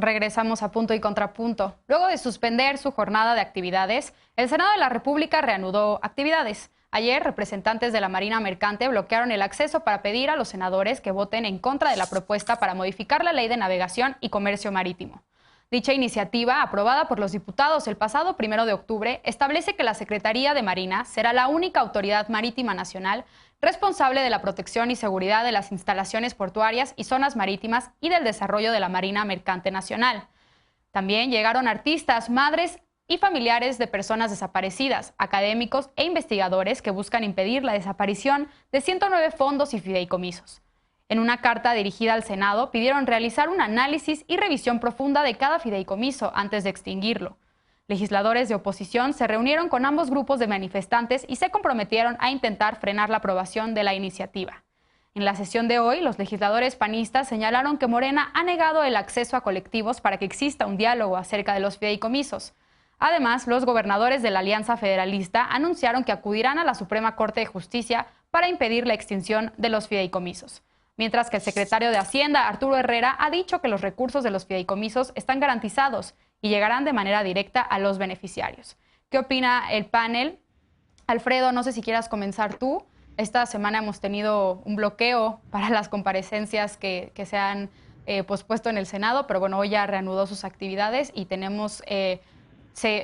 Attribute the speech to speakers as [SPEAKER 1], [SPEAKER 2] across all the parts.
[SPEAKER 1] Regresamos a Punto y Contrapunto. Luego de suspender su jornada de actividades, el Senado de la República reanudó actividades. Ayer, representantes de la Marina Mercante bloquearon el acceso para pedir a los senadores que voten en contra de la propuesta para modificar la Ley de Navegación y Comercio Marítimo. Dicha iniciativa, aprobada por los diputados el pasado 1 de octubre, establece que la Secretaría de Marina será la única autoridad marítima nacional responsable de la protección y seguridad de las instalaciones portuarias y zonas marítimas y del desarrollo de la Marina Mercante Nacional. También llegaron artistas, madres y familiares de personas desaparecidas, académicos e investigadores que buscan impedir la desaparición de 109 fondos y fideicomisos. En una carta dirigida al Senado, pidieron realizar un análisis y revisión profunda de cada fideicomiso antes de extinguirlo. Legisladores de oposición se reunieron con ambos grupos de manifestantes y se comprometieron a intentar frenar la aprobación de la iniciativa. En la sesión de hoy, los legisladores panistas señalaron que Morena ha negado el acceso a colectivos para que exista un diálogo acerca de los fideicomisos. Además, los gobernadores de la Alianza Federalista anunciaron que acudirán a la Suprema Corte de Justicia para impedir la extinción de los fideicomisos. Mientras que el secretario de Hacienda, Arturo Herrera, ha dicho que los recursos de los fideicomisos están garantizados y llegarán de manera directa a los beneficiarios. ¿Qué opina el panel? Alfredo, no sé si quieras comenzar tú. Esta semana hemos tenido un bloqueo para las comparecencias que se han pospuesto en el Senado, pero bueno, hoy ya reanudó sus actividades y tenemos...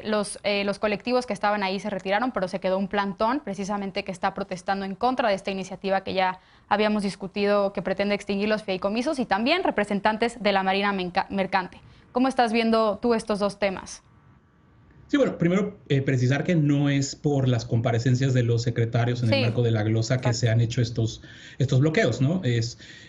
[SPEAKER 1] los colectivos que estaban ahí se retiraron, pero se quedó un plantón precisamente que está protestando en contra de esta iniciativa que ya habíamos discutido, que pretende extinguir los fideicomisos, y también representantes de la Marina Mercante. ¿Cómo estás viendo tú estos dos temas?
[SPEAKER 2] Sí, bueno, primero precisar que no es por las comparecencias de los secretarios en el marco de la glosa que se han hecho estos bloqueos, ¿no?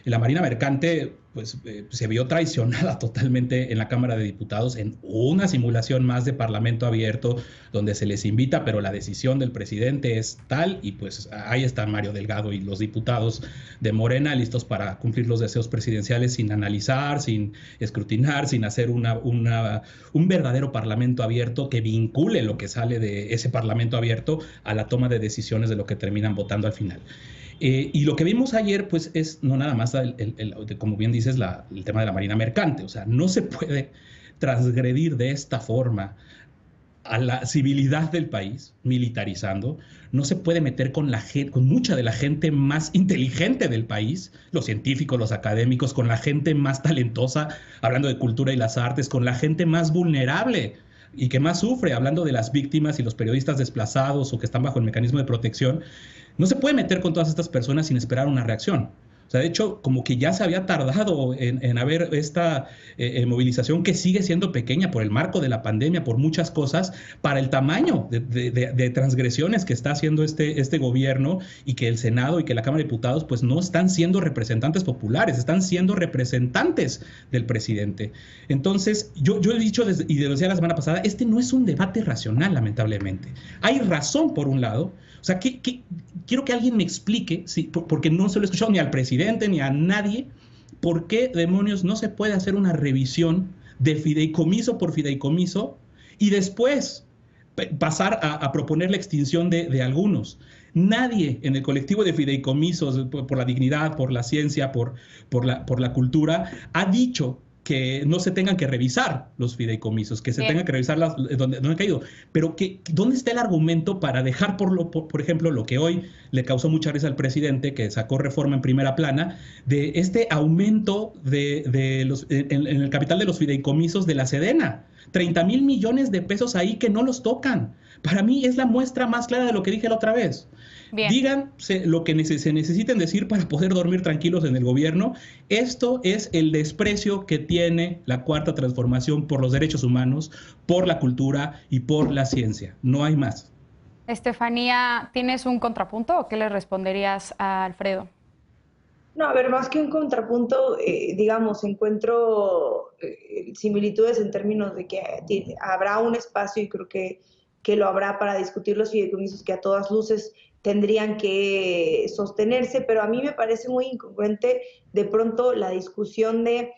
[SPEAKER 2] La Marina Mercante pues se vio traicionada totalmente en la Cámara de Diputados en una simulación más de Parlamento abierto donde se les invita, pero la decisión del presidente es tal, y pues ahí está Mario Delgado y los diputados de Morena listos para cumplir los deseos presidenciales sin analizar, sin escrutinar, sin hacer un verdadero Parlamento abierto que vincule lo que sale de ese Parlamento abierto a la toma de decisiones de lo que terminan votando al final. Y lo que vimos ayer, pues, es no nada más, como bien dices, el tema de la Marina Mercante. O sea, no se puede transgredir de esta forma a la civilidad del país, militarizando. No se puede meter con mucha de la gente más inteligente del país, los científicos, los académicos, con la gente más talentosa, hablando de cultura y las artes, con la gente más vulnerable y que más sufre, hablando de las víctimas y los periodistas desplazados o que están bajo el mecanismo de protección. No se puede meter con todas estas personas sin esperar una reacción. O sea, de hecho, como que ya se había tardado en haber esta movilización que sigue siendo pequeña por el marco de la pandemia, por muchas cosas, para el tamaño de transgresiones que está haciendo este gobierno, y que el Senado y que la Cámara de Diputados pues no están siendo representantes populares, están siendo representantes del presidente. Entonces, yo he dicho, y lo decía la semana pasada, este no es un debate racional, lamentablemente. Hay razón por un lado. O sea, quiero que alguien me explique, porque no se lo he escuchado ni al presidente ni a nadie, por qué demonios no se puede hacer una revisión de fideicomiso por fideicomiso y después pasar a proponer la extinción de algunos. Nadie en el colectivo de fideicomisos, por la dignidad, por la ciencia, por la cultura, ha dicho que no se tengan que revisar los fideicomisos, que se tengan que revisar donde han caído. Pero ¿dónde está el argumento para dejar, por ejemplo, lo que hoy le causó mucha risa al presidente, que sacó reforma en primera plana, de este aumento en el capital de los fideicomisos de la Sedena? 30,000 millones de pesos ahí que no los tocan. Para mí es la muestra más clara de lo que dije la otra vez. Bien. Díganse lo que se necesiten decir para poder dormir tranquilos en el gobierno. Esto es el desprecio que tiene la Cuarta Transformación por los derechos humanos, por la cultura y por la ciencia. No hay más.
[SPEAKER 1] Estefanía, ¿tienes un contrapunto o qué le responderías a Alfredo?
[SPEAKER 3] No, a ver, más que un contrapunto, digamos, encuentro similitudes en términos de que habrá un espacio, y creo que lo habrá, para discutir los fideicomisos que a todas luces tendrían que sostenerse, pero a mí me parece muy incongruente de pronto la discusión de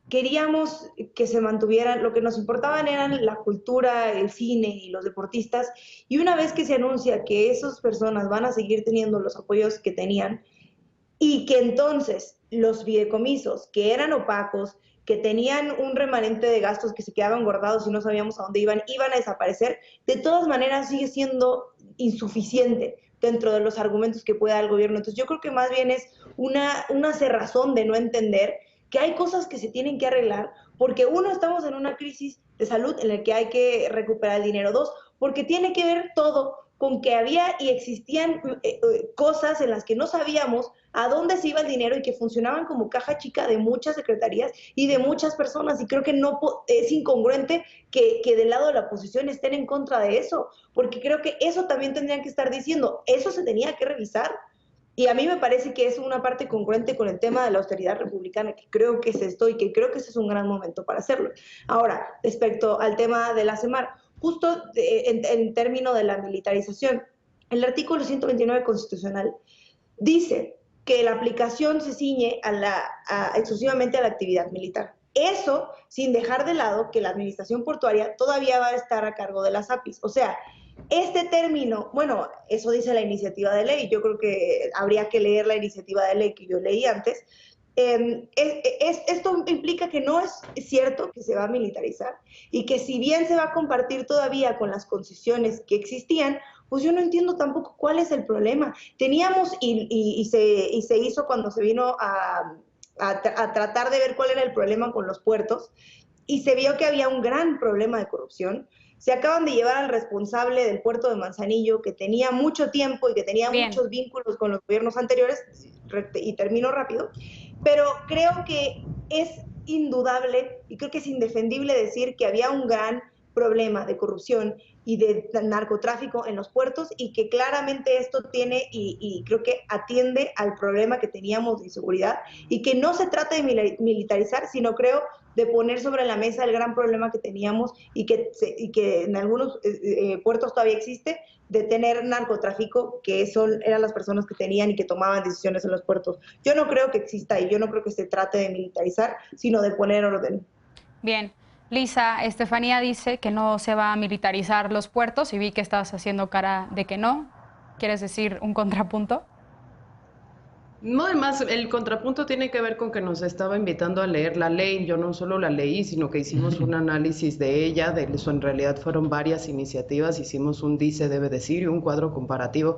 [SPEAKER 3] queríamos que se mantuvieran, lo que nos importaban eran la cultura, el cine y los deportistas, y una vez que se anuncia que esas personas van a seguir teniendo los apoyos que tenían, y que entonces los fideicomisos, que eran opacos, que tenían un remanente de gastos que se quedaban guardados y no sabíamos a dónde iban a desaparecer, de todas maneras sigue siendo insuficiente dentro de los argumentos que pueda dar el gobierno. Entonces yo creo que más bien es una cerrazón de no entender que hay cosas que se tienen que arreglar, porque uno, estamos en una crisis de salud en la que hay que recuperar el dinero. Dos, porque tiene que ver todo con que había y existían cosas en las que no sabíamos a dónde se iba el dinero y que funcionaban como caja chica de muchas secretarías y de muchas personas. Y creo que no es incongruente que del lado de la oposición estén en contra de eso, porque creo que eso también tendrían que estar diciendo, eso se tenía que revisar. Y a mí me parece que es una parte congruente con el tema de la austeridad republicana, que creo que es esto y que creo que ese es un gran momento para hacerlo. Ahora, respecto al tema de la CEMAR, justo en términos de la militarización, el artículo 129 constitucional dice que la aplicación se ciñe exclusivamente a la actividad militar. Eso sin dejar de lado que la administración portuaria todavía va a estar a cargo de las APIs. O sea, este término, bueno, eso dice la iniciativa de ley, yo creo que habría que leer la iniciativa de ley que yo leí antes. Esto implica que no es cierto que se va a militarizar y que si bien se va a compartir todavía con las concesiones que existían, pues yo no entiendo tampoco cuál es el problema. Teníamos y se hizo cuando se vino a tratar de ver cuál era el problema con los puertos y se vio que había un gran problema de corrupción. Se acaban de llevar al responsable del puerto de Manzanillo, que tenía mucho tiempo y que tenía muchos vínculos con los gobiernos anteriores, y termino rápido, pero creo que es indudable y creo que es indefendible decir que había un gran problema de corrupción y de narcotráfico en los puertos y que claramente esto tiene y creo que atiende al problema que teníamos de inseguridad y que no se trata de militarizar, sino creo de poner sobre la mesa el gran problema que teníamos y que en algunos puertos todavía existe, de tener narcotráfico, que eran las personas que tenían y que tomaban decisiones en los puertos. Yo no creo que exista y yo no creo que se trate de militarizar, sino de poner orden.
[SPEAKER 1] Bien. Lisa, Estefanía dice que no se va a militarizar los puertos y vi que estabas haciendo cara de que no. ¿Quieres decir un contrapunto?
[SPEAKER 4] No, además, el contrapunto tiene que ver con que nos estaba invitando a leer la ley. Yo no solo la leí, sino que hicimos un análisis de ella, de eso en realidad fueron varias iniciativas, hicimos un dice, debe decir, y un cuadro comparativo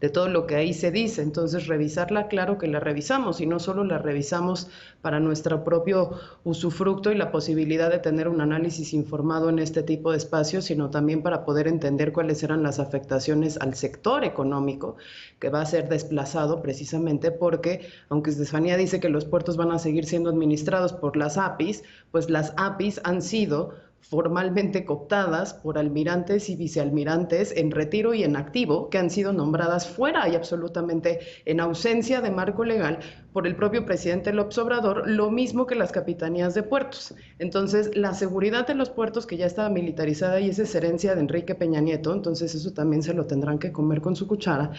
[SPEAKER 4] de todo lo que ahí se dice. Entonces, revisarla, claro que la revisamos, y no solo la revisamos para nuestro propio usufructo y la posibilidad de tener un análisis informado en este tipo de espacios, sino también para poder entender cuáles eran las afectaciones al sector económico que va a ser desplazado precisamente porque, aunque Estefanía dice que los puertos van a seguir siendo administrados por las APIs, pues las APIs han sido formalmente cooptadas por almirantes y vicealmirantes en retiro y en activo, que han sido nombradas fuera y absolutamente en ausencia de marco legal por el propio presidente López Obrador, lo mismo que las capitanías de puertos. Entonces, la seguridad de los puertos, que ya estaba militarizada y esa es herencia de Enrique Peña Nieto, entonces eso también se lo tendrán que comer con su cuchara,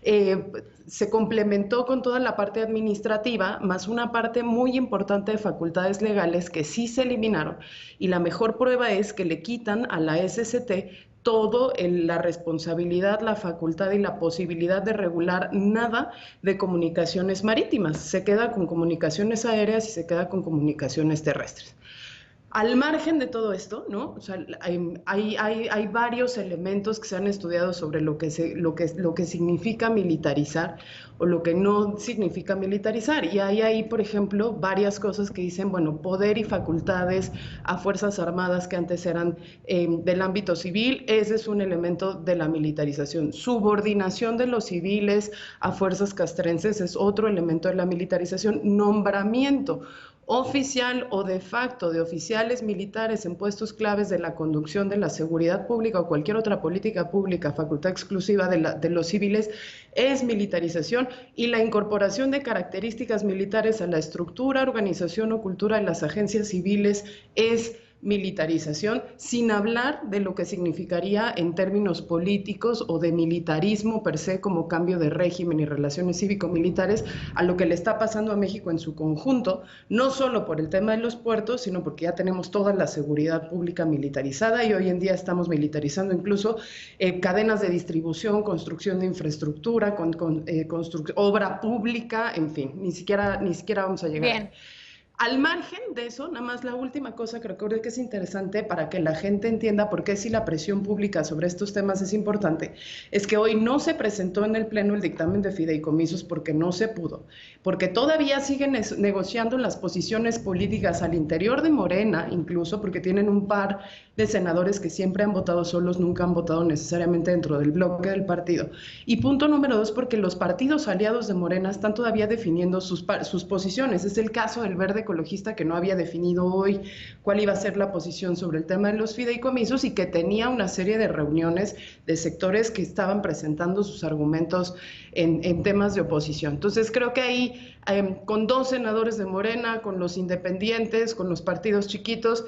[SPEAKER 4] se complementó con toda la parte administrativa, más una parte muy importante de facultades legales que sí se eliminaron, y la mejor prueba es que le quitan a la SCT todo la responsabilidad, la facultad y la posibilidad de regular nada de comunicaciones marítimas. Se queda con comunicaciones aéreas y se queda con comunicaciones terrestres. Al margen de todo esto, ¿no? O sea, hay varios elementos que se han estudiado sobre lo que significa militarizar o lo que no significa militarizar. Y hay ahí, por ejemplo, varias cosas que dicen, bueno, poder y facultades a Fuerzas Armadas que antes eran del ámbito civil, ese es un elemento de la militarización. Subordinación de los civiles a fuerzas castrenses es otro elemento de la militarización. Nombramiento oficial o de facto de oficiales militares en puestos claves de la conducción de la seguridad pública o cualquier otra política pública, facultad exclusiva de los civiles, es militarización, y la incorporación de características militares a la estructura, organización o cultura de las agencias civiles es militarización, sin hablar de lo que significaría en términos políticos o de militarismo per se como cambio de régimen y relaciones cívico-militares a lo que le está pasando a México en su conjunto, no solo por el tema de los puertos, sino porque ya tenemos toda la seguridad pública militarizada y hoy en día estamos militarizando incluso cadenas de distribución, construcción de infraestructura, obra pública, en fin, ni siquiera vamos a llegar.
[SPEAKER 1] Bien.
[SPEAKER 4] Al margen de eso, nada más la última cosa que recuerdo que es interesante para que la gente entienda por qué si la presión pública sobre estos temas es importante, es que hoy no se presentó en el Pleno el dictamen de fideicomisos porque no se pudo, porque todavía siguen negociando las posiciones políticas al interior de Morena, incluso porque tienen un par de senadores que siempre han votado solos, nunca han votado necesariamente dentro del bloque del partido. Y punto número 2, porque los partidos aliados de Morena están todavía definiendo sus posiciones. Es el caso del Verde Ecologista, que no había definido hoy cuál iba a ser la posición sobre el tema de los fideicomisos y que tenía una serie de reuniones de sectores que estaban presentando sus argumentos en temas de oposición. Entonces creo que ahí, con 2 senadores de Morena, con los independientes, con los partidos chiquitos,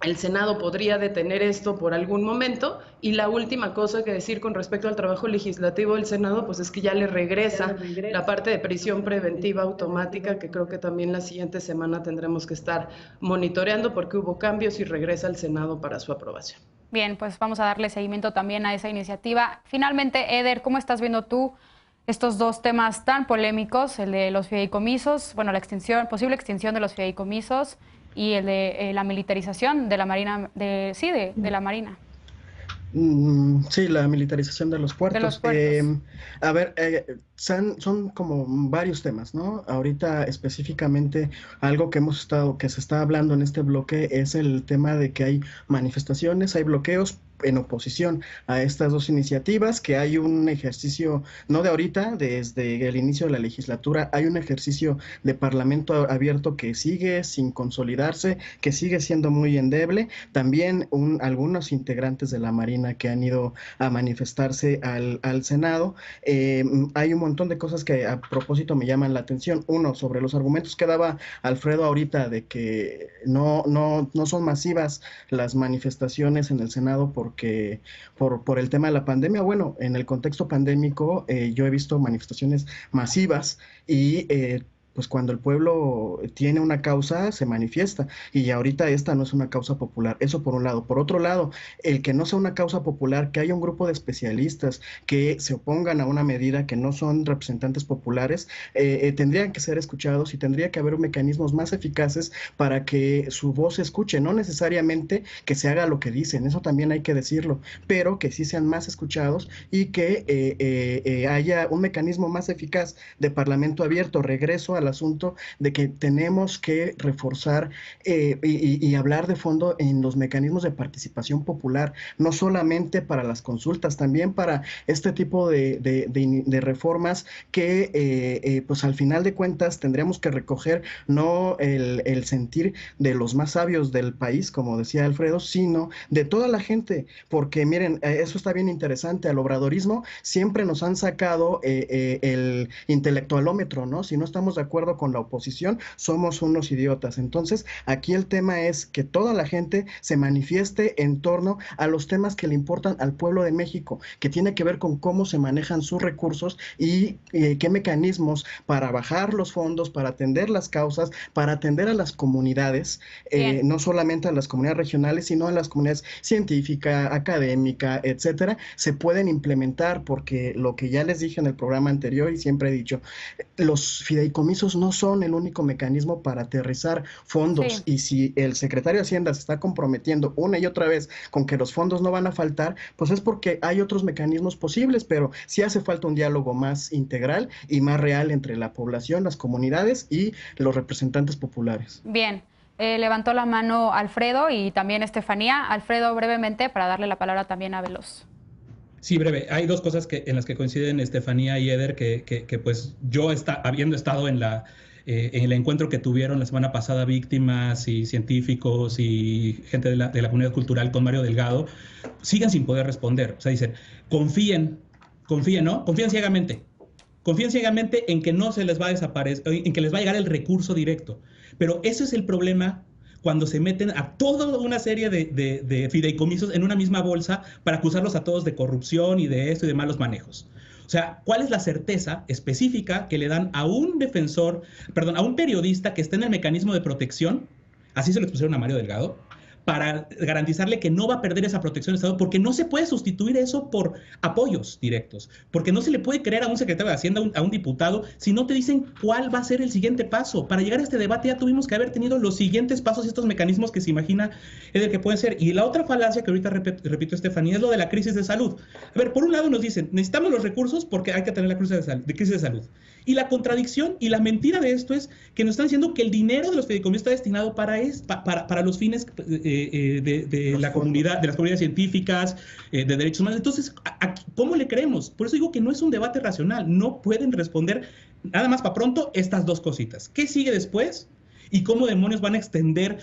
[SPEAKER 4] el Senado podría detener esto por algún momento. Y la última cosa que decir con respecto al trabajo legislativo del Senado, pues es que ya le regresa la parte de prisión preventiva automática, que creo que también la siguiente semana tendremos que estar monitoreando porque hubo cambios y regresa al Senado para su aprobación.
[SPEAKER 1] Bien, pues vamos a darle seguimiento también a esa iniciativa. Finalmente, Eder, ¿cómo estás viendo tú estos 2 temas tan polémicos, el de los fideicomisos, bueno, la posible extinción de los fideicomisos y el de la militarización de la Marina, de la Marina?
[SPEAKER 5] Sí, la militarización de los puertos. A ver, son como varios temas, ¿no? Ahorita específicamente algo que se está hablando en este bloque es el tema de que hay manifestaciones, hay bloqueos en oposición a estas 2 iniciativas, que hay un ejercicio, no de ahorita, desde el inicio de la legislatura, hay un ejercicio de parlamento abierto que sigue sin consolidarse, que sigue siendo muy endeble. También algunos integrantes de la Marina que han ido a manifestarse al Senado. Hay un montón de cosas que a propósito me llaman la atención. Uno, sobre los argumentos que daba Alfredo ahorita de que no son masivas las manifestaciones en el Senado porque por el tema de la pandemia. Bueno, en el contexto pandémico yo he visto manifestaciones masivas y pues cuando el pueblo tiene una causa, se manifiesta, y ahorita esta no es una causa popular. Eso por un lado. Por otro lado, el que no sea una causa popular, que haya un grupo de especialistas que se opongan a una medida que no son representantes populares, tendrían que ser escuchados y tendría que haber mecanismos más eficaces para que su voz se escuche, no necesariamente que se haga lo que dicen, eso también hay que decirlo, pero que sí sean más escuchados y que haya un mecanismo más eficaz de parlamento abierto. Regreso al asunto de que tenemos que reforzar y hablar de fondo en los mecanismos de participación popular, no solamente para las consultas, también para este tipo de reformas que pues al final de cuentas tendríamos que recoger no el sentir de los más sabios del país, como decía Alfredo, sino de toda la gente, porque miren, eso está bien interesante. Al obradorismo siempre nos han sacado el intelectualómetro, ¿no? Si no estamos de acuerdo con la oposición, somos unos idiotas. Entonces, aquí el tema es que toda la gente se manifieste en torno a los temas que le importan al pueblo de México, que tiene que ver con cómo se manejan sus recursos y qué mecanismos para bajar los fondos, para atender las causas, para atender a las comunidades, no solamente a las comunidades regionales, sino a las comunidades científica, académica, etcétera, se pueden implementar, porque lo que ya les dije en el programa anterior y siempre he dicho, los fideicomisos no son el único mecanismo para aterrizar fondos, y si el secretario de Hacienda se está comprometiendo una y otra vez con que los fondos no van a faltar, pues es porque hay otros mecanismos posibles, pero sí hace falta un diálogo más integral y más real entre la población, las comunidades y los representantes populares.
[SPEAKER 1] Bien, levantó la mano Alfredo y también Estefanía. Alfredo, brevemente, para darle la palabra también a Veloz.
[SPEAKER 2] Sí, breve. Hay 2 cosas en las que coinciden Estefanía y Eder, que pues yo habiendo estado en el encuentro que tuvieron la semana pasada víctimas y científicos y gente de la comunidad cultural con Mario Delgado, siguen sin poder responder. O sea, dicen, confíen, ¿no? Confíen ciegamente. Confíen ciegamente en que no se les va a desaparecer, en que les va a llegar el recurso directo. Pero ese es el problema cuando se meten a toda una serie de fideicomisos en una misma bolsa para acusarlos a todos de corrupción y de esto y de malos manejos. O sea, ¿cuál es la certeza específica que le dan a un a un periodista que está en el mecanismo de protección, así se lo expusieron a Mario Delgado, para garantizarle que no va a perder esa protección de Estado, porque no se puede sustituir eso por apoyos directos, porque no se le puede creer a un secretario de Hacienda, a un diputado, si no te dicen cuál va a ser el siguiente paso. Para llegar a este debate ya tuvimos que haber tenido los siguientes pasos y estos mecanismos que se imagina el que pueden ser. Y la otra falacia que ahorita repito, Estefanía, es lo de la crisis de salud. A ver, por un lado nos dicen, necesitamos los recursos porque hay que tener la crisis de salud. Y la contradicción y la mentira de esto es que nos están diciendo que el dinero de los fideicomisos está destinado para los fines de la comunidad, de las comunidades científicas, de derechos humanos. Entonces, ¿cómo le creemos? Por eso digo que no es un debate racional. No pueden responder nada más para pronto estas dos cositas. ¿Qué sigue después? ¿Y cómo demonios van a extender,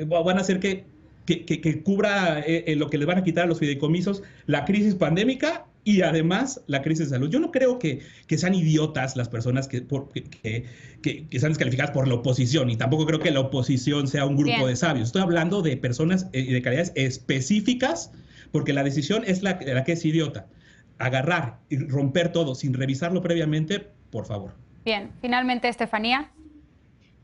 [SPEAKER 2] van a hacer que cubra lo que les van a quitar a los fideicomisos, la crisis pandémica y además la crisis de salud? Yo no creo que sean idiotas las personas que sean descalificadas por la oposición, y tampoco creo que la oposición sea un grupo de sabios. Estoy hablando de personas de calidades específicas, porque la decisión es la que es idiota. Agarrar y romper todo sin revisarlo previamente, por favor.
[SPEAKER 1] Bien, finalmente, Estefanía.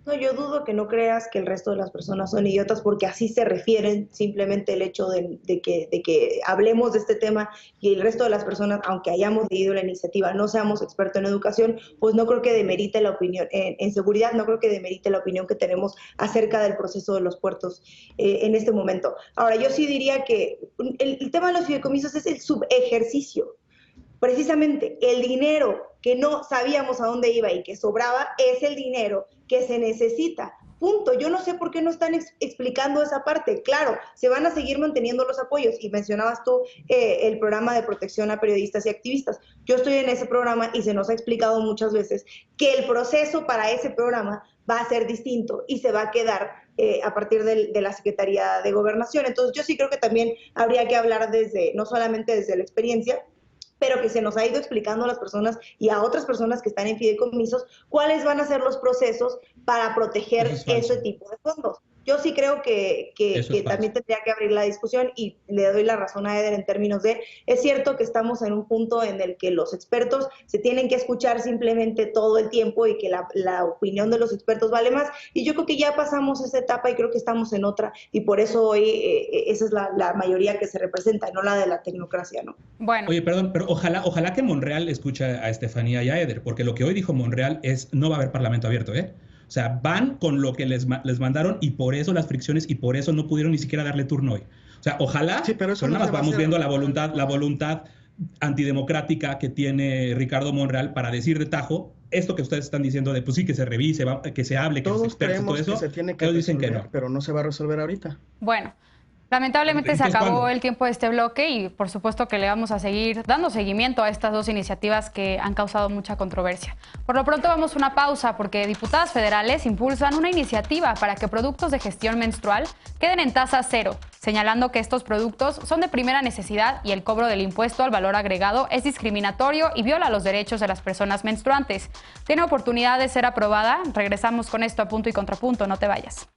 [SPEAKER 3] No, yo dudo que no creas que el resto de las personas son idiotas, porque así se refieren simplemente el hecho de que hablemos de este tema y el resto de las personas, aunque hayamos leído la iniciativa, no seamos expertos en educación, pues no creo que demerite la opinión, en seguridad no creo que demerite la opinión que tenemos acerca del proceso de los puertos en este momento. Ahora, yo sí diría que el tema de los fideicomisos es el subejercicio. Precisamente el dinero que no sabíamos a dónde iba y que sobraba es el dinero que se necesita. Punto. Yo no sé por qué no están explicando esa parte. Claro, se van a seguir manteniendo los apoyos, y mencionabas tú el programa de protección a periodistas y activistas. Yo estoy en ese programa y se nos ha explicado muchas veces que el proceso para ese programa va a ser distinto y se va a quedar a partir de la Secretaría de Gobernación. Entonces yo sí creo que también habría que hablar no solamente desde la experiencia, pero que se nos ha ido explicando a las personas y a otras personas que están en fideicomisos cuáles van a ser los procesos para proteger ese tipo de fondos. Yo sí creo que también tendría que abrir la discusión, y le doy la razón a Eder en términos de, es cierto que estamos en un punto en el que los expertos se tienen que escuchar simplemente todo el tiempo y que la opinión de los expertos vale más, y yo creo que ya pasamos esa etapa y creo que estamos en otra, y por eso hoy esa es la mayoría que se representa, no la de la tecnocracia, ¿no?
[SPEAKER 1] Bueno.
[SPEAKER 2] Oye, perdón, pero ojalá que Monreal escuche a Estefanía y a Eder, porque lo que hoy dijo Monreal es, no va a haber parlamento abierto, ¿eh? O sea, van con lo que les mandaron, y por eso las fricciones, y por eso no pudieron ni siquiera darle turno hoy. O sea, ojalá,
[SPEAKER 5] sí, pero
[SPEAKER 2] nada más vamos viendo la voluntad antidemocrática que tiene Ricardo Monreal para decir de tajo esto que ustedes están diciendo de, pues sí, que se revise, que se hable, que
[SPEAKER 5] todos
[SPEAKER 2] los expertos, todo eso.
[SPEAKER 5] Que se tiene que
[SPEAKER 2] ellos dicen que no.
[SPEAKER 5] Pero no se va a resolver ahorita.
[SPEAKER 1] Bueno. Lamentablemente se acabó el tiempo de este bloque, y por supuesto que le vamos a seguir dando seguimiento a estas dos iniciativas que han causado mucha controversia. Por lo pronto vamos a una pausa, porque diputadas federales impulsan una iniciativa para que productos de gestión menstrual queden en tasa cero, señalando que estos productos son de primera necesidad y el cobro del impuesto al valor agregado es discriminatorio y viola los derechos de las personas menstruantes. Tiene oportunidad de ser aprobada. Regresamos con esto a Punto y Contrapunto, no te vayas.